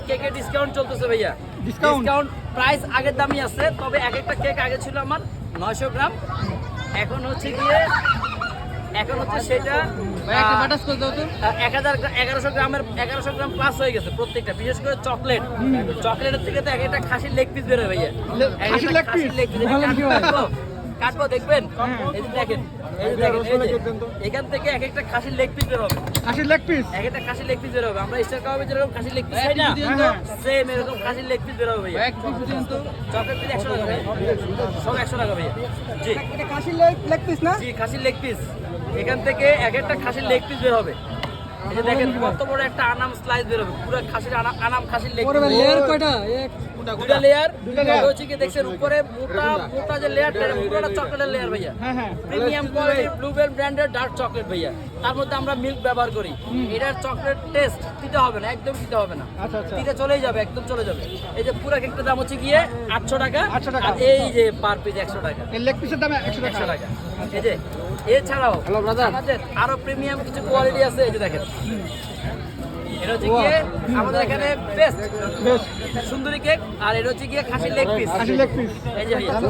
কেকের ডিসকাউন্ট চলতেছে ভাইয়া। ডিসকাউন্ট প্রাইস আগের দামই আছে, তবে এক একটা কেক আগে ছিল আমার 900 গ্রাম, এখন হচ্ছে সেটা 1100 গ্রামের 1100 গ্রাম প্লাস হয়ে গেছে প্রত্যেকটা। বিশেষ করে চকলেটের থেকে তো এক একটা খাসির লেগ পিস বেরোয় ভাইয়া। খাসির লেগ পিস কাটবো দেখবেন, এই যে দেখেন, এখান থেকে এক একটা খাসির লেগ পিস বের হবে। খাসির লেগ পিস এক একটা খাসির লেগ পিস বের হবে। আমরা স্টার কাবাবে যেরকম খাসির লেগ পিস খাই না, সেম এরকম খাসির লেগ পিস বের হবে ভাইয়া। চকলেট পিস 100 টাকা ভাইয়া, সব 100 টাকা ভাইয়া। জি, এটা খাসির লেগ পিস না? জি, খাসির লেগ পিস। এখান থেকে এক একটা খাসির লেগ পিস বের হবে। এই যে দেখেন কত বড় একটা আনাম স্লাইস বের হবে, পুরো খাসির আনাম খাসির লেগ পিস। লেয়ার কয়টা? দুটা লেয়ার। হচ্ছে কি দেখছেন উপরে মোটা যে লেয়ারটা, পুরোটা চকলেটের লেয়ার ভাইয়া। প্রিমিয়াম কোয়ালিটির ব্লুবেল ব্র্যান্ডের ডার্ক চকলেট ভাইয়া। তার মধ্যে আমরা মিল্ক ব্যবহার করি। এটার চকলেট টেস্ট দিতে হবে না, একদম দিতে হবে না, দিতে চলেই যাবে, একদম চলে যাবে। এই যে পুরো কেকটার দাম হচ্ছে গিয়ে 800 টাকা। আর এই যে পার পিস 100 টাকা। এই লেগ পিসের দাম 100 টাকা। এই যে এছাড়াও আমাদের আরো প্রিমিয়াম কিছু কোয়ালিটি আছে। এই যে দেখেন, এটা হচ্ছে গিয়ে আমাদের এখানে বেস্ট সুন্দরী কেক, আর এটা হচ্ছে গিয়ে খাসির লেগ পিস। খাসির লেগ পিস এই যে ভাইয়া।